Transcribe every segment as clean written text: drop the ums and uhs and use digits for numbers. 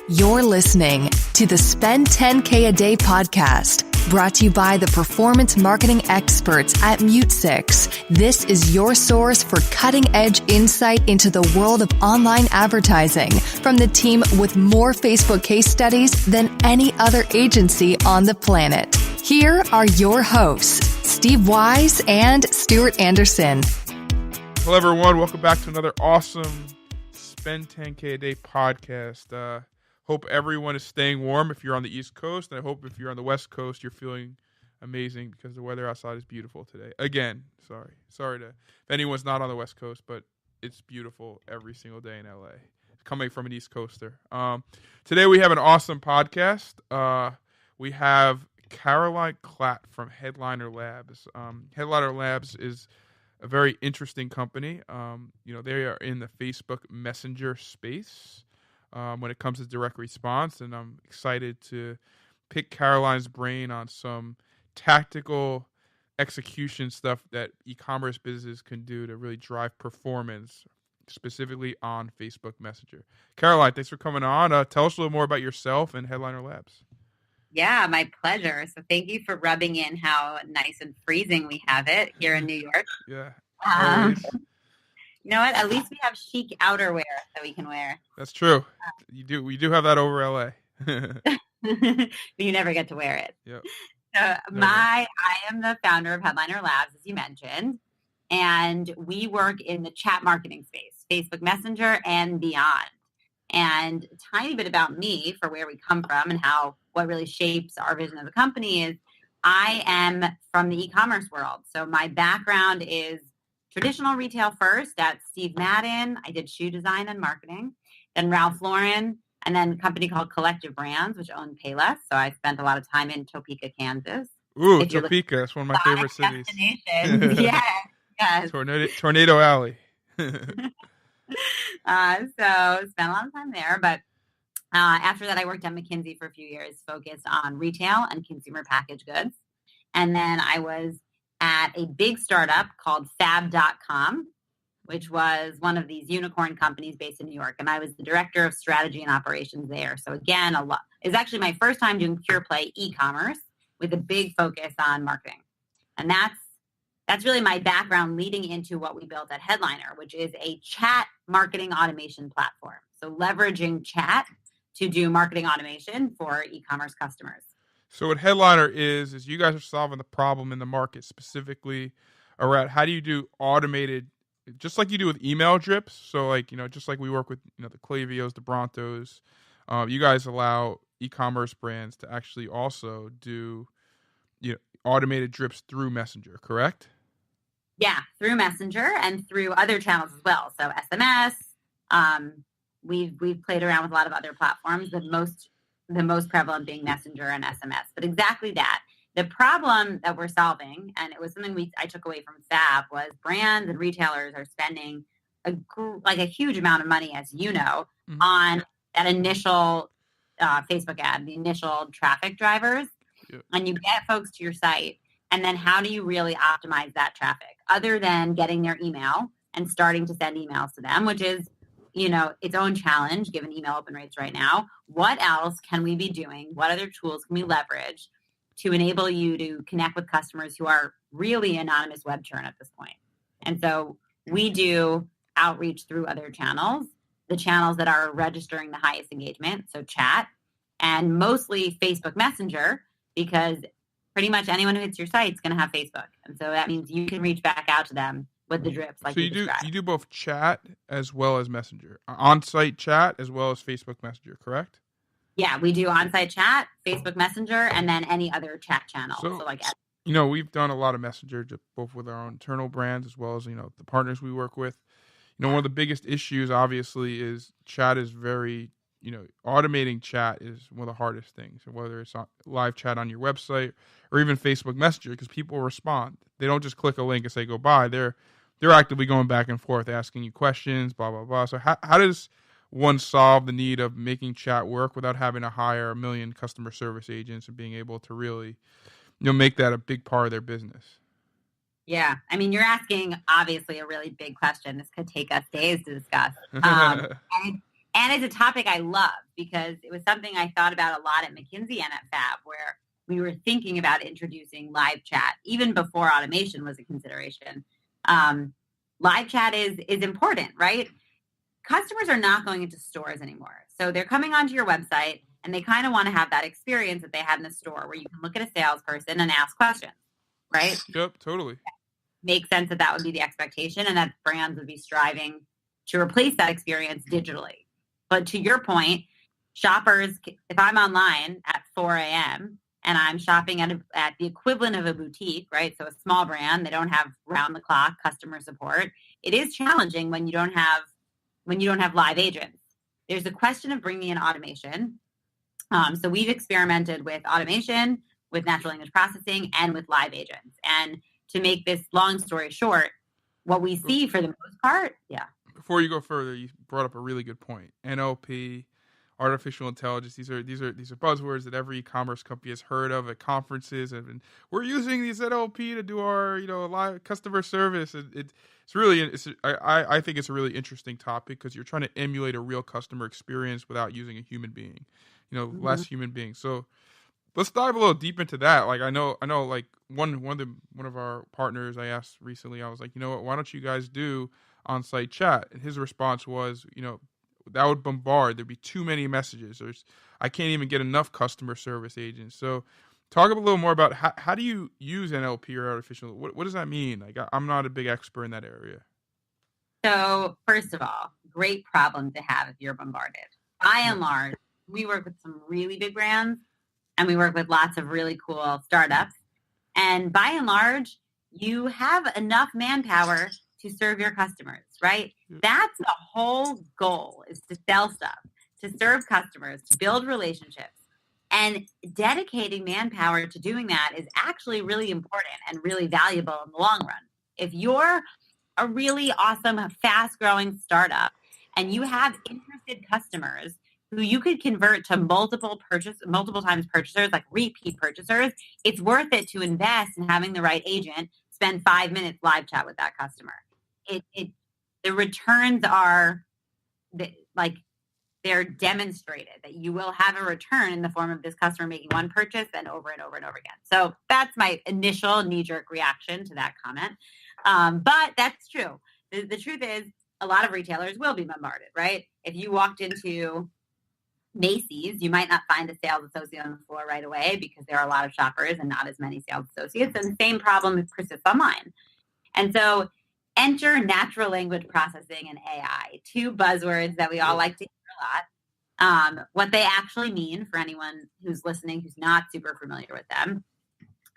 You're listening to the Spend 10K a Day podcast, brought to you by the performance marketing experts at Mute6. This is your source for cutting-edge insight into the world of online advertising from the team with more Facebook case studies than any other agency on the planet. Here are your hosts, Steve Wise and Stuart Anderson. Hello, everyone. Welcome back to another awesome Spend 10K a Day podcast. Hope everyone is staying warm if you're on the East Coast, and I hope if you're on the West Coast, you're feeling amazing because the weather outside is beautiful today. Again, sorry to if anyone's not on the West Coast, but it's beautiful every single day in LA. Coming from an East Coaster. Today we have an awesome podcast. We have Caroline Klatt from Headliner Labs. Headliner Labs is a very interesting company. They are in the Facebook Messenger space when it comes to direct response, and I'm excited to pick Caroline's brain on some tactical execution stuff that e-commerce businesses can do to really drive performance, specifically on Facebook Messenger. Caroline, thanks for coming on. Tell us a little more about yourself and Headliner Labs. Yeah, my pleasure. So thank you for rubbing in how nice and freezing we have it here in New York. Yeah. You know what? At least we have chic outerwear that we can wear. That's true. We do have that over LA. But you never get to wear it. Yep. So I am the founder of Headliner Labs, as you mentioned, and we work in the chat marketing space, Facebook Messenger and beyond. And a tiny bit about me for where we come from and what really shapes our vision of the company is I am from the e-commerce world. So my background is traditional retail first at Steve Madden. I did shoe design and marketing, then Ralph Lauren, and then a company called Collective Brands, which owned Payless. So I spent a lot of time in Topeka, Kansas. Ooh, Topeka. That's one of my favorite cities. Yes. Tornado Alley. So spent a lot of time there. But after that, I worked at McKinsey for a few years, focused on retail and consumer packaged goods. And then I was at a big startup called Fab.com, which was one of these unicorn companies based in New York. And I was the director of strategy and operations there. So again, it's actually my first time doing pure play e-commerce with a big focus on marketing. And that's really my background leading into what we built at Headliner, which is a chat marketing automation platform. So leveraging chat to do marketing automation for e-commerce customers. So what Headliner is you guys are solving the problem in the market, specifically around how do you do automated, just like you do with email drips. So just like we work with, the Klavios, the Brontos, you guys allow e-commerce brands to actually also do, automated drips through Messenger, correct? Yeah, through Messenger and through other channels as well. So SMS, we've played around with a lot of other platforms. The most prevalent being Messenger and SMS. But exactly that. The problem that we're solving, and it was something I took away from Fab, was brands and retailers are spending a huge amount of money, as you know, on that initial Facebook ad, the initial traffic drivers. Yeah. And you get folks to your site, and then how do you really optimize that traffic other than getting their email and starting to send emails to them, which is its own challenge given email open rates right now. What else can we be doing? What other tools can we leverage to enable you to connect with customers who are really anonymous web churn at this point? And so we do outreach through other channels, the channels that are registering the highest engagement, so chat, and mostly Facebook Messenger, because pretty much anyone who hits your site is going to have Facebook. And so that means you can reach back out to them with the drips like you described. You do both chat as well as Messenger, on-site chat as well as Facebook Messenger, correct? Yeah, we do on-site chat, Facebook Messenger, and then any other chat channel. We've done a lot of Messenger, both with our own internal brands as well as, the partners we work with. One of the biggest issues, obviously, is chat is very, automating chat is one of the hardest things, whether it's live chat on your website or even Facebook Messenger, because people respond. They don't just click a link and say go bye. They're actively going back and forth, asking you questions, blah, blah, blah. So how does one solve the need of making chat work without having to hire a million customer service agents and being able to really, make that a big part of their business? Yeah. I mean, you're asking obviously a really big question. This could take us days to discuss. And it's a topic I love because it was something I thought about a lot at McKinsey and at Fab, where we were thinking about introducing live chat even before automation was a consideration. Live chat is important, right? Customers are not going into stores anymore. So they're coming onto your website and they kind of want to have that experience that they had in the store where you can look at a salesperson and ask questions, right? Yep, totally. Makes sense that that would be the expectation and that brands would be striving to replace that experience digitally. But to your point, shoppers, if I'm online at 4 a.m. and I'm shopping at the equivalent of a boutique, right? So a small brand, they don't have round-the-clock customer support. It is challenging when you don't have live agents. There's a question of bringing in automation. So we've experimented with automation, with natural language processing, and with live agents. And to make this long story short, what we see for the most part, yeah. Before you go further, you brought up a really good point. NLP, artificial intelligence. These are buzzwords that every e-commerce company has heard of at conferences, and we're using these NLP to do our live customer service. I think it's a really interesting topic because you're trying to emulate a real customer experience without using a human being, less human beings. So let's dive a little deep into that. Like I know, like one of our partners I asked recently, I was like, why don't you guys do on-site chat? And his response was, that would bombard. There'd be too many messages. I can't even get enough customer service agents. So talk a little more about how do you use NLP or artificial? What does that mean? Like I'm not a big expert in that area. So first of all, great problem to have if you're bombarded. By and large, we work with some really big brands and we work with lots of really cool startups. And by and large, you have enough manpower to serve your customers, right? That's the whole goal, is to sell stuff, to serve customers, to build relationships. And dedicating manpower to doing that is actually really important and really valuable in the long run. If you're a really awesome, fast-growing startup and you have interested customers who you could convert to multiple times purchasers, like repeat purchasers, it's worth it to invest in having the right agent spend 5 minutes live chat with that customer. The returns are they're demonstrated that you will have a return in the form of this customer making one purchase and over and over and over again. So that's my initial knee-jerk reaction to that comment. But that's true. The truth is a lot of retailers will be bombarded, right? If you walked into Macy's, you might not find a sales associate on the floor right away because there are a lot of shoppers and not as many sales associates. And the same problem persists online. And so enter natural language processing and AI, two buzzwords that we all like to hear a lot. What they actually mean for anyone who's listening who's not super familiar with them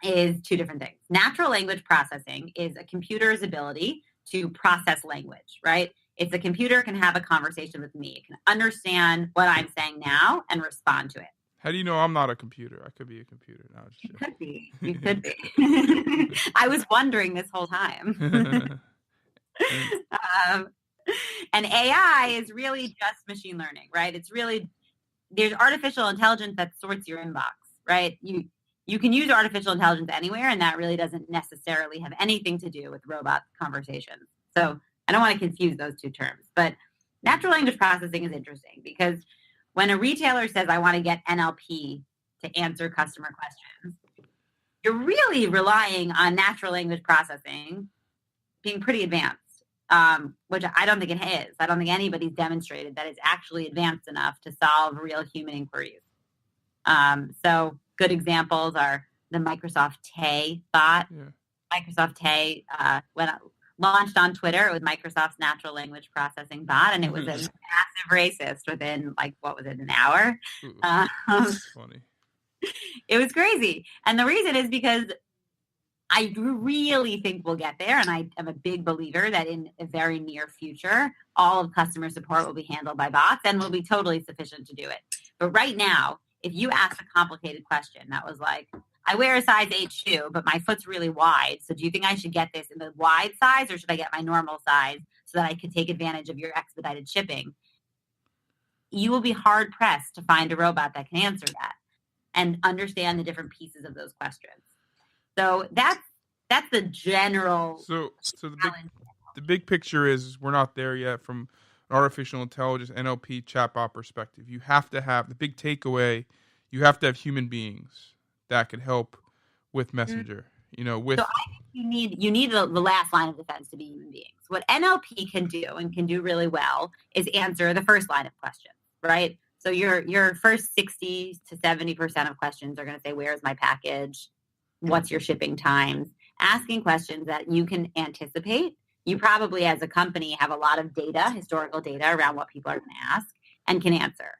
is two different things. Natural language processing is a computer's ability to process language, right? It's a computer can have a conversation with me. It can understand what I'm saying now and respond to it. How do you know I'm not a computer? I could be a computer. No, you could be. You could be. I was wondering this whole time. And AI is really just machine learning, right? It's really, there's artificial intelligence that sorts your inbox, right? You can use artificial intelligence anywhere, and that really doesn't necessarily have anything to do with robot conversations. So I don't want to confuse those two terms, but natural language processing is interesting because when a retailer says, I want to get NLP to answer customer questions, you're really relying on natural language processing being pretty advanced, which I don't think it is. I don't think anybody's demonstrated that it's actually advanced enough to solve real human inquiries. So good examples are the Microsoft Tay bot. Yeah. Microsoft Tay, when launched on Twitter, it was Microsoft's natural language processing bot, and it was a massive racist within, an hour. That's funny. It was crazy. And the reason is because I really think we'll get there, and I am a big believer that in a very near future, all of customer support will be handled by bots and will be totally sufficient to do it. But right now, if you ask a complicated question that was like, I wear a size 8 shoe, but my foot's really wide. So do you think I should get this in the wide size or should I get my normal size so that I could take advantage of your expedited shipping? You will be hard pressed to find a robot that can answer that and understand the different pieces of those questions. So that's the general. So the big picture is we're not there yet from artificial intelligence, NLP, chatbot perspective. You have to have the big takeaway. You have to have human beings that can help with Messenger. With So I think you need the last line of defense to be human beings. What NLP can do and can do really well is answer the first line of questions, right? So your first 60 to 70% of questions are going to say, where's my package? What's your shipping times? Asking questions that you can anticipate. You probably, as a company, have a lot of data, historical data around what people are going to ask and can answer.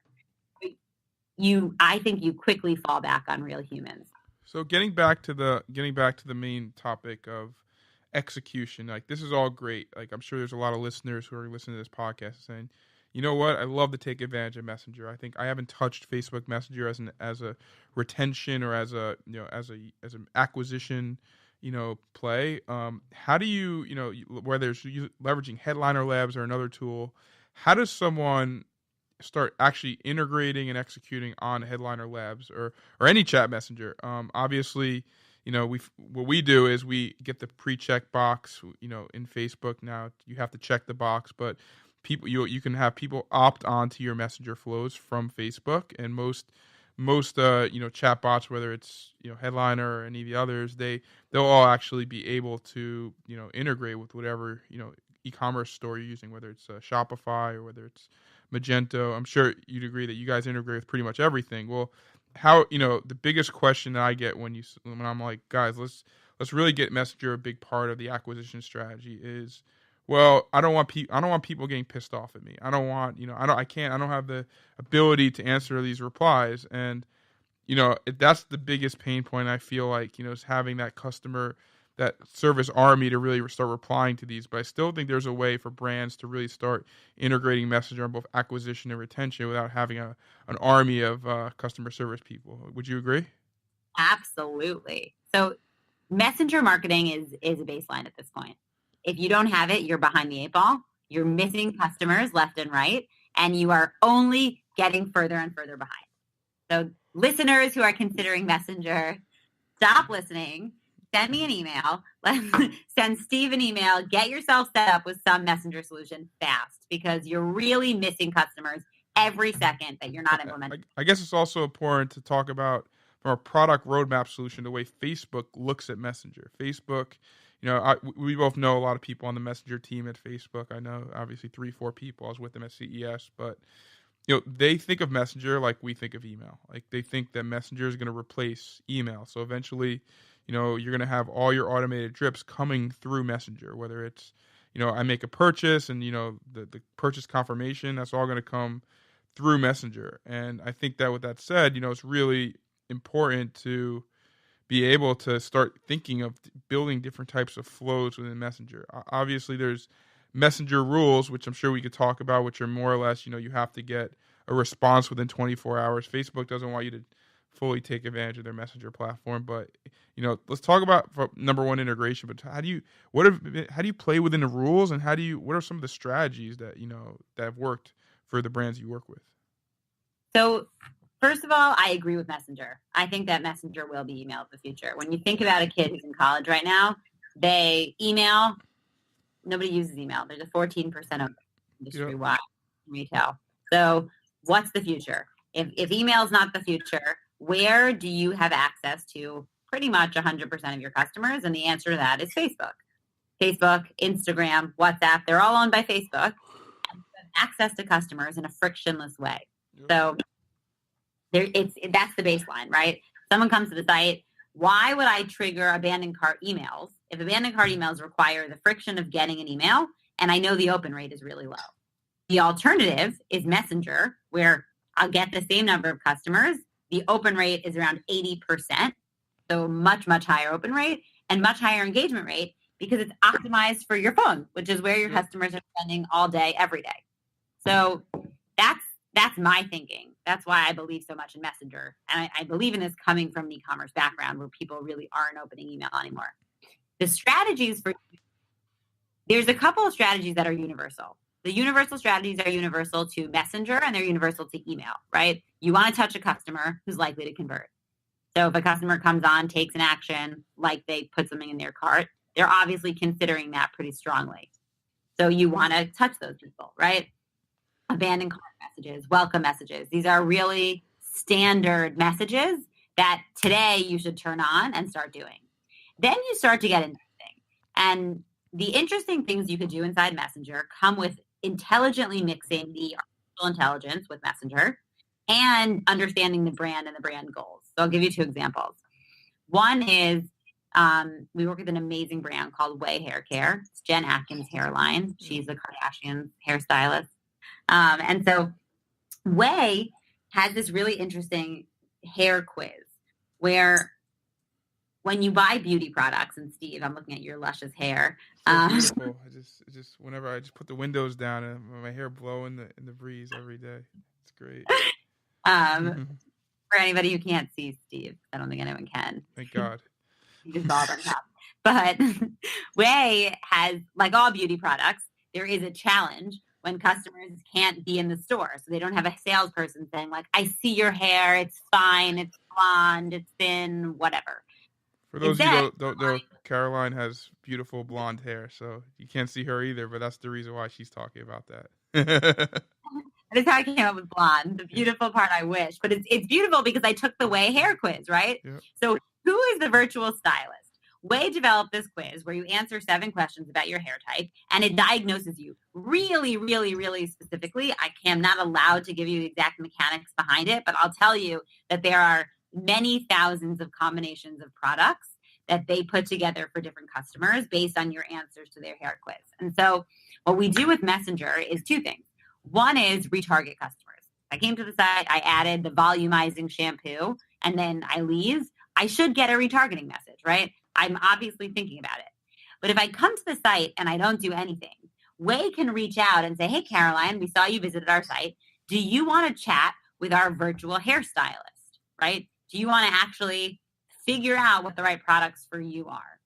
I think you quickly fall back on real humans. So getting back to the main topic of execution, like this is all great. Like I'm sure there's a lot of listeners who are listening to this podcast saying, you know what, I love to take advantage of Messenger. I think I haven't touched Facebook Messenger as a retention or as an acquisition, play. How do you, whether it's leveraging Headliner Labs or another tool, how does someone start actually integrating and executing on Headliner Labs or any chat messenger? Obviously, what we do is we get the pre-check box, in Facebook now. You have to check the box, but people, you can have people opt onto your messenger flows from Facebook, and most chat bots, whether it's Headliner or any of the others, they'll all actually be able to integrate with whatever e-commerce store you're using, whether it's Shopify or whether it's Magento. I'm sure you'd agree that you guys integrate with pretty much everything. Well, how the biggest question that I get when I'm like, guys, let's really get Messenger a big part of the acquisition strategy is, well, I don't want people getting pissed off at me. I don't want I don't have the ability to answer these replies, and that's the biggest pain point. I feel like is having that service army to really start replying to these. But I still think there's a way for brands to really start integrating Messenger on both acquisition and retention without having an army of customer service people. Would you agree? Absolutely. So Messenger marketing is a baseline at this point. If you don't have it, you're behind the eight ball. You're missing customers left and right, and you are only getting further and further behind. So listeners who are considering Messenger, stop listening. Send me an email. Send Steve an email. Get yourself set up with some Messenger solution fast, because you're really missing customers every second that you're not implementing. I guess it's also important to talk about, from a product roadmap solution, the way Facebook looks at Messenger. Facebook, we both know a lot of people on the Messenger team at Facebook. I know obviously 3-4 people. I was with them at CES, but they think of Messenger like we think of email. Like they think that Messenger is going to replace email. So eventually, you're going to have all your automated drips coming through Messenger, whether it's, I make a purchase and, the purchase confirmation, that's all going to come through Messenger. And I think that with that said, it's really important to be able to start thinking of building different types of flows within Messenger. Obviously, there's Messenger rules, which I'm sure we could talk about, which are more or less, you have to get a response within 24 hours. Facebook doesn't want you to fully take advantage of their Messenger platform, but let's talk about number one, integration. But how do you play within the rules, and what are some of the strategies that that have worked for the brands you work with? So first of all, I agree with Messenger. I think that Messenger will be email of the future. When you think about a kid who's in college right now, they email. Nobody uses email. There's a 14% of industry-wide retail. So what's the future? If email is not the future, where do you have access to pretty much 100% of your customers? And the answer to that is Facebook. Facebook, Instagram, WhatsApp, they're all owned by Facebook. And you have access to customers in a frictionless way. Yep. So that's the baseline, right? Someone comes to the site. Why would I trigger abandoned cart emails if abandoned cart emails require the friction of getting an email and I know the open rate is really low? The alternative is Messenger, where I'll get the same number of customers. The open rate is around 80%, so much, much higher open rate and much higher engagement rate because it's optimized for your phone, which is where your customers are spending all day, every day. So that's my thinking. That's why I believe so much in Messenger. And I believe in this coming from an e-commerce background where people really aren't opening email anymore. The strategies there's a couple of strategies that are universal. The universal strategies are universal to Messenger and they're universal to email, right? You want to touch a customer who's likely to convert. So if a customer comes on, takes an action, like they put something in their cart, they're obviously considering that pretty strongly. So you want to touch those people, right? abandoned cart messages, welcome messages. These are really standard messages that today you should turn on and start doing. Then you start to get interesting. And the interesting things you could do inside Messenger come with intelligently mixing the artificial intelligence with Messenger and understanding the brand and the brand goals. So I'll give you 2 examples. One is we work with an amazing brand called Way Hair Care. It's Jen Atkins' hairline. She's a Kardashian hairstylist. And so Way has this really interesting hair quiz where when you buy beauty products, and Steve, I'm looking at your luscious hair. So beautiful. I just whenever I just put the windows down and my hair blow in the breeze every day. It's great. For anybody who can't see Steve, I don't think anyone can. Thank God. He just bald on top. But Way has, like all beauty products, there is a challenge when customers can't be in the store. So they don't have a salesperson saying like, I see your hair, it's fine, it's blonde, it's thin, whatever. For those of you who don't know, Caroline has beautiful blonde hair, so you can't see her either, but that's the reason why she's talking about that. That is how I came up with blonde. The beautiful part, I wish. But it's beautiful because I took the Way hair quiz, right? Yep. So who is the virtual stylist? Way developed this quiz where you answer 7 questions about your hair type, and it diagnoses you really, really, really specifically. I am not allowed to give you the exact mechanics behind it, but I'll tell you that there are many thousands of combinations of products that they put together for different customers based on your answers to their hair quiz. And so what we do with Messenger is 2 things. One is retarget customers. I came to the site, I added the volumizing shampoo, and then I leave. I should get a retargeting message, right? I'm obviously thinking about it. But if I come to the site and I don't do anything, Way can reach out and say, hey, Caroline, we saw you visited our site. Do you want to chat with our virtual hairstylist, right? Do you want to actually figure out what the right products for you are?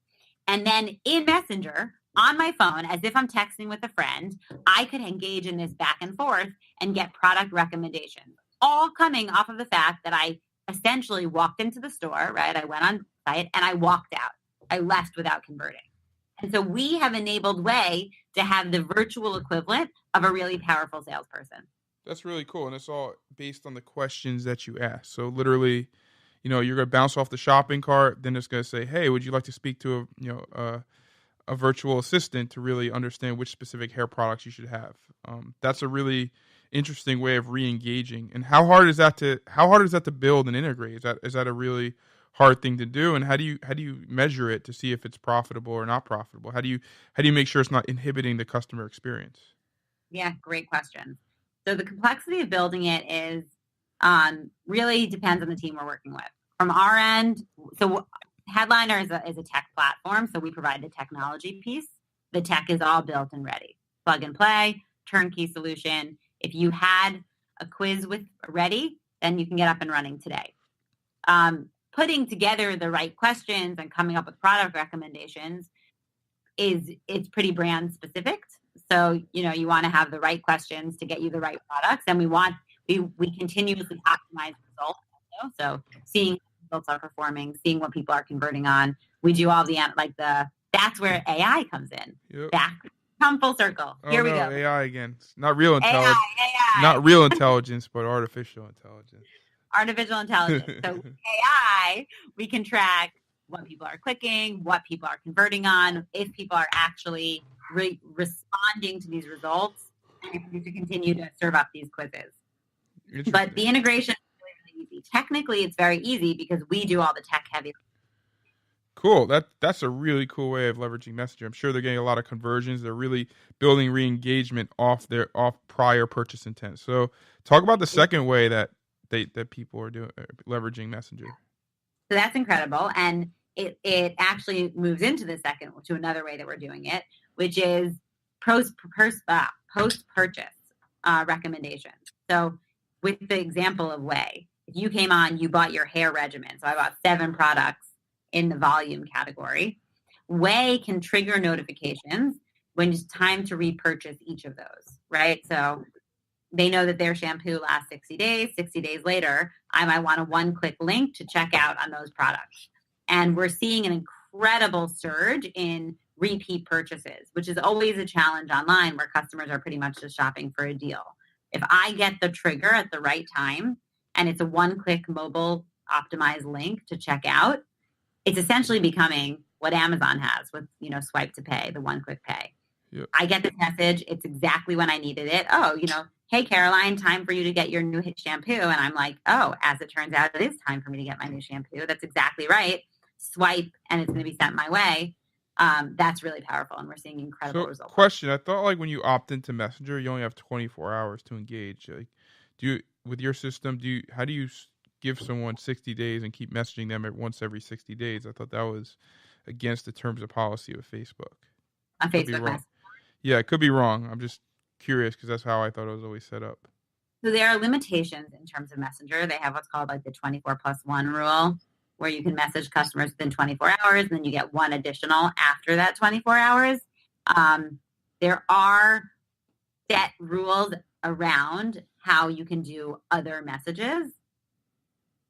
And then in Messenger, on my phone, as if I'm texting with a friend, I could engage in this back and forth and get product recommendations, all coming off of the fact that I essentially walked into the store, right? I went on site and I walked out. I left without converting. And so we have enabled Way to have the virtual equivalent of a really powerful salesperson. That's really cool. And it's all based on the questions that you ask. So literally, you're going to bounce off the shopping cart. Then it's going to say, hey, would you like to speak to a virtual assistant to really understand which specific hair products you should have? That's a really interesting way of re-engaging. And how hard is that to build and integrate? Is that a really hard thing to do? And how do you measure it to see if it's profitable or not profitable? How do you make sure it's not inhibiting the customer experience? Yeah, great question. So the complexity of building it is really depends on the team we're working with. From our end, so Headliner is a tech platform, so we provide the technology piece. The tech is all built and ready. Plug and play, turnkey solution. If you had a quiz ready, then you can get up and running today. Putting together the right questions and coming up with product recommendations it's pretty brand specific. So, you want to have the right questions to get you the right products. And we continuously optimize results also. So seeing how results are performing, seeing what people are converting on. We do all that's where AI comes in. Yep. Come full circle. Here we go. AI again. It's not real intelligence. AI. Not real intelligence, but artificial intelligence. Artificial intelligence. So AI, we can track what people are clicking, what people are converting on, if people are actually responding to these results, and if we should continue to serve up these quizzes. But the integration is really, really easy. Technically, it's very easy because we do all the tech heavy. Cool. That's a really cool way of leveraging Messenger. I'm sure they're getting a lot of conversions. They're really building re-engagement off prior purchase intent. So talk about the second way that people are leveraging Messenger. So that's incredible. And it actually moves into to another way that we're doing it, which is post-purchase recommendations. So with the example of Way, if you came on, you bought your hair regimen. So I bought 7 products in the volume category. Way can trigger notifications when it's time to repurchase each of those, right? So they know that their shampoo lasts 60 days. 60 days later, I might want a one-click link to check out on those products. And we're seeing an incredible surge in repeat purchases, which is always a challenge online where customers are pretty much just shopping for a deal. If I get the trigger at the right time and it's a one-click mobile optimized link to check out, it's essentially becoming what Amazon has with, swipe to pay, the one-click pay. Yep. I get this message. It's exactly when I needed it. Oh, hey, Caroline, time for you to get your new shampoo. And I'm like, oh, as it turns out, it is time for me to get my new shampoo. That's exactly right. Swipe, and it's going to be sent my way. That's really powerful, and we're seeing incredible results. Question: I thought like when you opt into Messenger, you only have 24 hours to engage. Like, with your system, how do you give someone 60 days and keep messaging them once every 60 days? I thought that was against the terms of policy of Facebook. On Facebook Messenger. Yeah, it could be wrong. I'm just curious because that's how I thought it was always set up. So there are limitations in terms of Messenger. They have what's called like the 24+1 rule, where you can message customers within 24 hours, and then you get one additional after that 24 hours. There are set rules around how you can do other messages.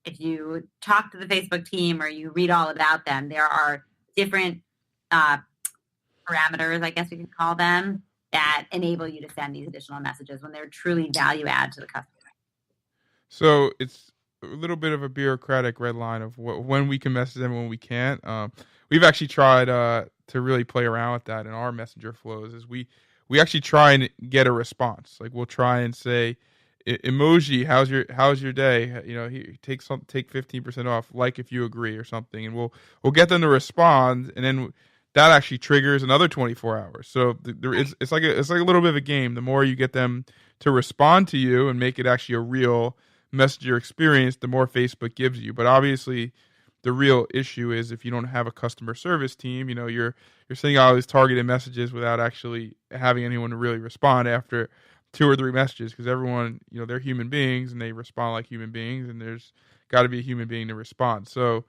If you talk to the Facebook team or you read all about them, there are different parameters, I guess we could call them, that enable you to send these additional messages when they're truly value add to the customer. So it's a little bit of a bureaucratic red line of when we can message them and when we can't. We've actually tried to really play around with that in our messenger flows. Is we actually try and get a response. Like we'll try and say, emoji, how's your day? Here, take 15% off. Like if you agree or something, and we'll get them to respond, and then that actually triggers another 24 hours. So it's like a little bit of a game. The more you get them to respond to you and make it actually a real messenger experience, the more Facebook gives you. But obviously, the real issue is if you don't have a customer service team, you're sending all these targeted messages without actually having anyone to really respond after 2 or 3 messages, because everyone, they're human beings and they respond like human beings, and there's got to be a human being to respond. So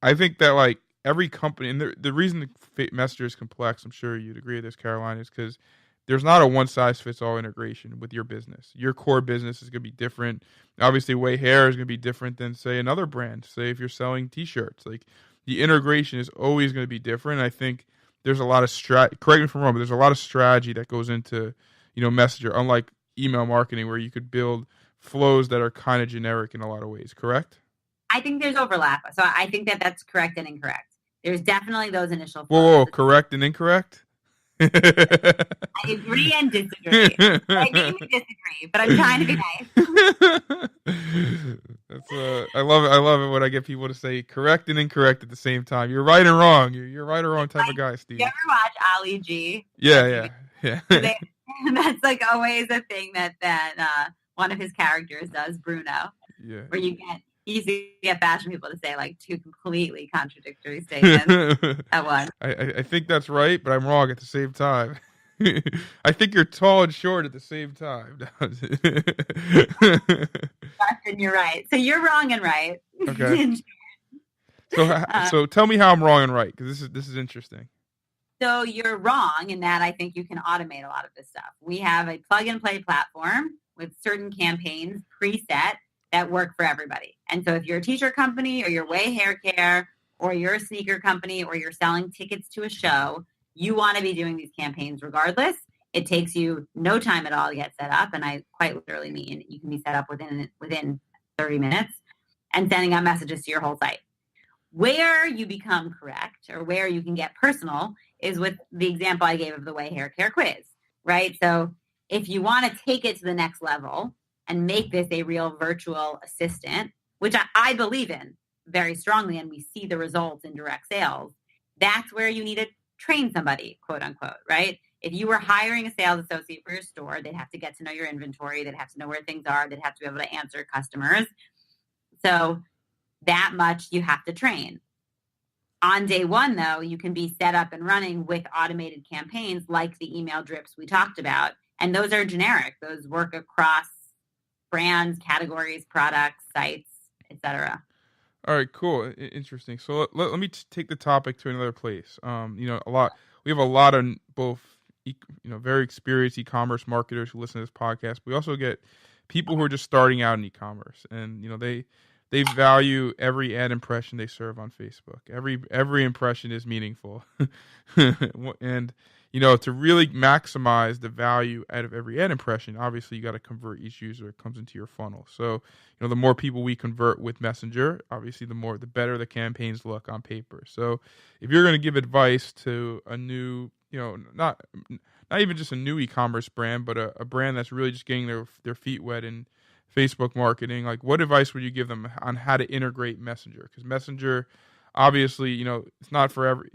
I think that like every company, and the reason the Messenger is complex, I'm sure you'd agree with this, Caroline, is because there's not a one-size-fits-all integration with your business. Your core business is going to be different. Obviously, Way Hair is going to be different than, say, another brand. Say if you're selling T-shirts. Like, the integration is always going to be different. I think there's a lot of correct me if I'm wrong, but there's a lot of strategy that goes into, Messenger, unlike email marketing where you could build flows that are kind of generic in a lot of ways, correct? I think there's overlap. So I think that that's correct and incorrect. There's definitely those initial flows. Whoa, correct and incorrect? I agree and disagree. I maybe disagree, but I'm trying to be nice. I love it when I get people to say correct and incorrect at the same time. You're right and wrong. You're right or wrong type of guy, Steve. You ever watch Ali G? Yeah. That's like always a thing that one of his characters does, Bruno. Yeah. Where you get fashion people to say like 2 completely contradictory statements at once. I think that's right, but I'm wrong at the same time. I think you're tall and short at the same time. And you're right. So you're wrong and right. Okay. So tell me how I'm wrong and right, because this is interesting. So you're wrong in that I think you can automate a lot of this stuff. We have a plug and play platform with certain campaigns preset that work for everybody. And so if you're a t-shirt company or you're Way Hair Care or you're a sneaker company or you're selling tickets to a show, you want to be doing these campaigns regardless. It takes you no time at all to get set up. And I quite literally mean you can be set up within 30 minutes and sending out messages to your whole site. Where you become correct or where you can get personal is with the example I gave of the Way Hair Care quiz, right? So if you want to take it to the next level and make this a real virtual assistant, which I believe in very strongly, and we see the results in direct sales, that's where you need to train somebody, quote unquote, right? If you were hiring a sales associate for your store, they'd have to get to know your inventory. They'd have to know where things are. They'd have to be able to answer customers. So that much you have to train. On day one, though, you can be set up and running with automated campaigns like the email drips we talked about. And those are generic. Those work across brands, categories, products, sites, etc. All right, cool, interesting. So let me take the topic to another place. We have a lot of both, very experienced e-commerce marketers who listen to this podcast. We also get people who are just starting out in e-commerce, and they value every ad impression they serve on Facebook. Every impression is meaningful, and to really maximize the value out of every ad impression, obviously you got to convert each user that comes into your funnel. So, the more people we convert with Messenger, obviously the better the campaigns look on paper. So if you're going to give advice to a new, not even just a new e-commerce brand, but a brand that's really just getting their feet wet in Facebook marketing, like what advice would you give them on how to integrate Messenger? Because Messenger, obviously, it's not for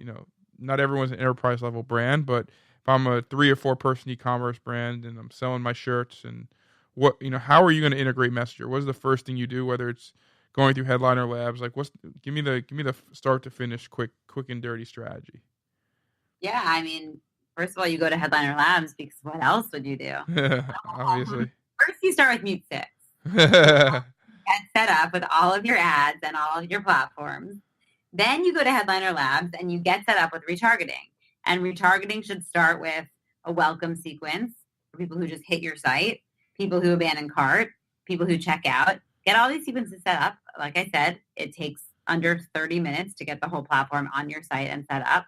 not everyone's an enterprise level brand, but if I'm a 3 or 4 person e-commerce brand and I'm selling my shirts and how are you going to integrate Messenger? What is the first thing you do, whether it's going through Headliner Labs? Like give me the start to finish quick and dirty strategy. Yeah. I mean, first of all, you go to Headliner Labs because what else would you do? Obviously. First you start with Mute 6. Get set up with all of your ads and all of your platforms. Then you go to Headliner Labs and you get set up with retargeting. And retargeting should start with a welcome sequence for people who just hit your site, people who abandon cart, people who check out. Get all these sequences set up. Like I said, it takes under 30 minutes to get the whole platform on your site and set up.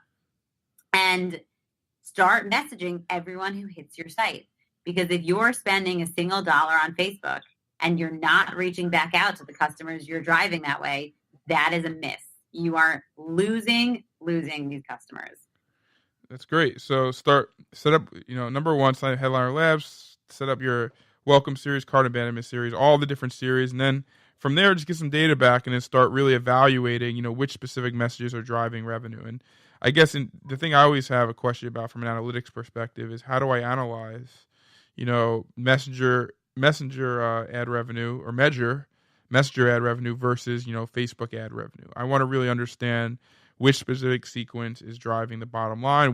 And start messaging everyone who hits your site. Because if you're spending a single dollar on Facebook and you're not reaching back out to the customers you're driving that way, that is a miss. You are losing these customers. That's great. So set up, number one, sign up Headliner Labs, set up your welcome series, cart abandonment series, all the different series. And then from there, just get some data back and then start really evaluating, which specific messages are driving revenue. And I guess the thing I always have a question about from an analytics perspective is how do I analyze, Messenger ad revenue or measure Messenger ad revenue versus, Facebook ad revenue. I want to really understand which specific sequence is driving the bottom line,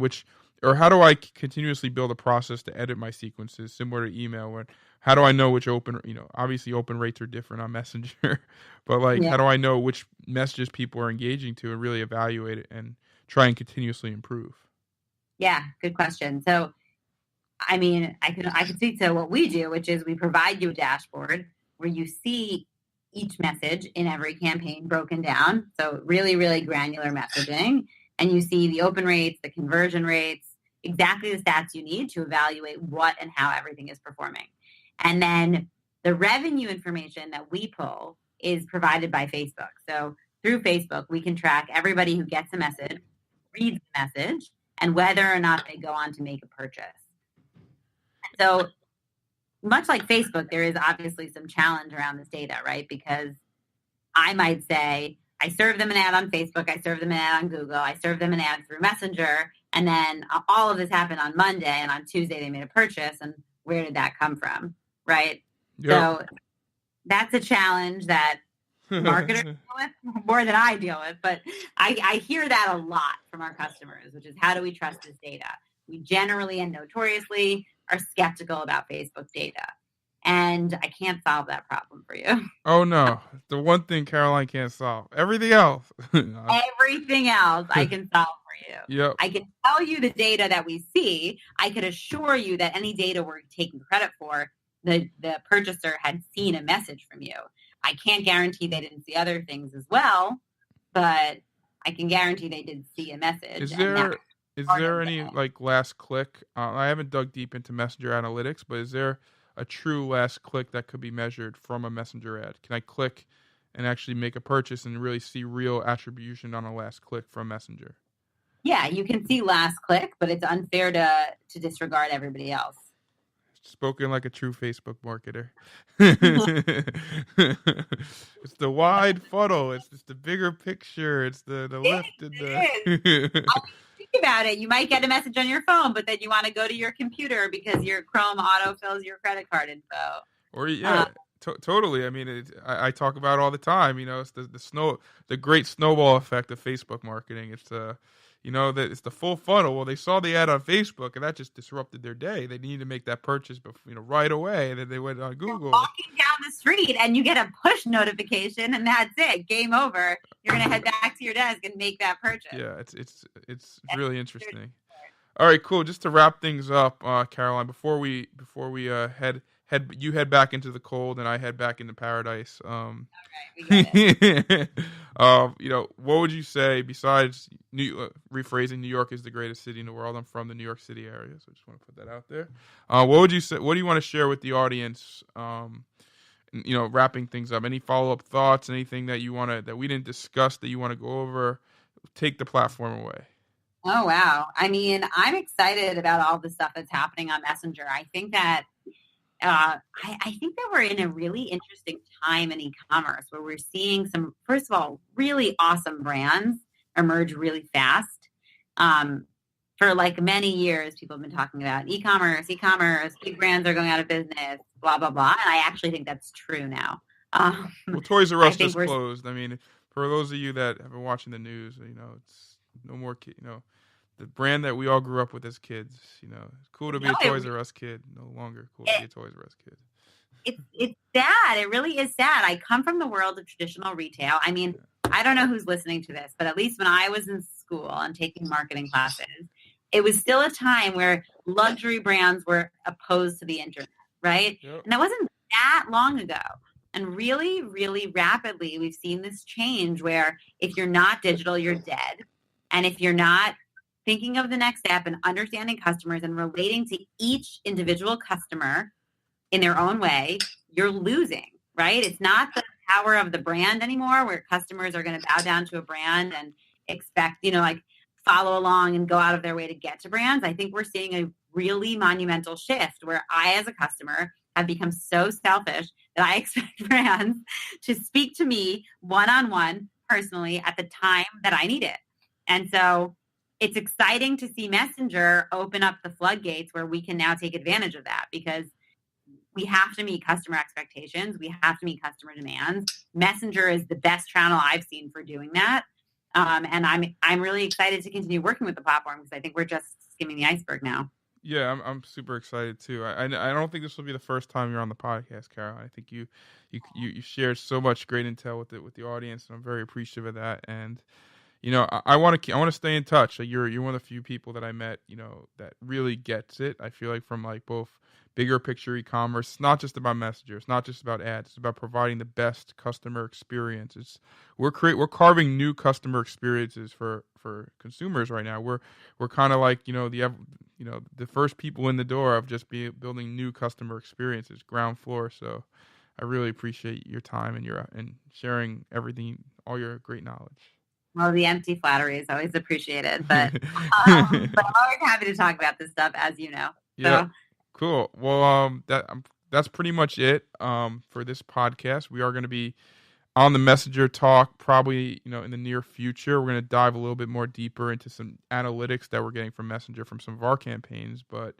or how do I continuously build a process to edit my sequences similar to email? How do I know which obviously open rates are different on Messenger, but how do I know which messages people are engaging to and really evaluate it and try and continuously improve? Yeah, good question. So, I mean, I can speak to what we do, which is we provide you a dashboard where you see each message in every campaign broken down. So really, really granular messaging. And you see the open rates, the conversion rates, exactly the stats you need to evaluate what and how everything is performing. And then the revenue information that we pull is provided by Facebook. So through Facebook, we can track everybody who gets a message, reads the message, and whether or not they go on to make a purchase. So much like Facebook, there is obviously some challenge around this data, right? Because I might say, I serve them an ad on Facebook, I serve them an ad on Google, I serve them an ad through Messenger, and then all of this happened on Monday, and on Tuesday they made a purchase, and where did that come from, right? Yep. So that's a challenge that marketers deal with more than I deal with, but I hear that a lot from our customers, which is how do we trust this data? We generally and notoriously are skeptical about Facebook data. And I can't solve that problem for you. Oh, no. The one thing Caroline can't solve. Everything else. Everything else I can solve for you. Yep. I can tell you the data that we see. I can assure you that any data we're taking credit for, the purchaser had seen a message from you. I can't guarantee they didn't see other things as well, but I can guarantee they did see a message. Is there any last click? I haven't dug deep into Messenger analytics, but is there a true last click that could be measured from a Messenger ad? Can I click and actually make a purchase and really see real attribution on a last click from Messenger? Yeah, you can see last click, but it's unfair to disregard everybody else. Spoken like a true Facebook marketer. It's the wide funnel. It's just the bigger picture. It's the lift and the. Think about it. You might get a message on your phone, but then you want to go to your computer because your Chrome autofills your credit card info. Or totally. I mean, I talk about it all the time. It's the great snowball effect of Facebook marketing. It's that it's the full funnel. Well, they saw the ad on Facebook, and that just disrupted their day. They needed to make that purchase, right away. And then they went on Google. You're walking down the street, and you get a push notification, and that's it. Game over. You're gonna head back to your desk and make that purchase. Yeah, it's really interesting. All right, cool. Just to wrap things up, Caroline, before we head back into the cold, and I head back into paradise. All right, we get it. What would you say besides rephrasing New York is the greatest city in the world? I'm from the New York City area, so I just want to put that out there. What would you say? What do you want to share with the audience? Wrapping things up. Any follow-up thoughts? Anything that that we didn't discuss that you want to go over? Take the platform away. Oh, wow. I mean, I'm excited about all the stuff that's happening on Messenger. I think that I think that we're in a really interesting time in e-commerce where we're seeing some, first of all, really awesome brands emerge really fast. For like many years, people have been talking about e-commerce, big brands are going out of business, blah, blah, blah. And I actually think that's true now. Well, Toys R Us just closed. I mean, for those of you that have been watching the news, it's no more, the brand that we all grew up with as kids, it's cool to be a Toys R Us kid. No longer cool to be a Toys R Us kid. It's sad. It really is sad. I come from the world of traditional retail. I mean, I don't know who's listening to this, but at least when I was in school and taking marketing classes, it was still a time where luxury brands were opposed to the internet, right? Yep. And that wasn't that long ago. And really, really rapidly, we've seen this change where if you're not digital, you're dead. And if you're not thinking of the next step and understanding customers and relating to each individual customer in their own way, you're losing, right? It's not the power of the brand anymore where customers are going to bow down to a brand and expect, follow along and go out of their way to get to brands. I think we're seeing a really monumental shift where I, as a customer, have become so selfish that I expect brands to speak to me one-on-one personally at the time that I need it. And so it's exciting to see Messenger open up the floodgates where we can now take advantage of that because we have to meet customer expectations. We have to meet customer demands. Messenger is the best channel I've seen for doing that. And I'm really excited to continue working with the platform because I think we're just skimming the iceberg now. Yeah, I'm super excited too. I don't think this will be the first time you're on the podcast, Carol. I think you shared so much great intel with the audience, and I'm very appreciative of that. And I want to stay in touch. You're one of the few people that I met, that really gets it. I feel like from both bigger picture e-commerce, it's not just about Messenger, it's not just about ads, it's about providing the best customer experiences. We're carving new customer experiences for consumers right now. We're kind of like the first people in the door of just building new customer experiences, ground floor. So I really appreciate your time and sharing everything, all your great knowledge. Well, the empty flattery is always appreciated, but I'm always happy to talk about this stuff, as you know. So. Yeah, cool. Well, that's pretty much it for this podcast. We are going to be on the Messenger talk probably in the near future. We're going to dive a little bit more deeper into some analytics that we're getting from Messenger from some of our campaigns. But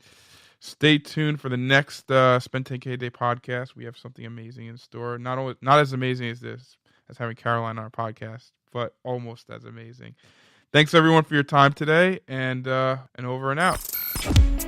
stay tuned for the next Spend 10K a Day podcast. We have something amazing in store. Not as amazing as this, as having Caroline on our podcast, but almost as amazing. Thanks everyone for your time today, and over and out.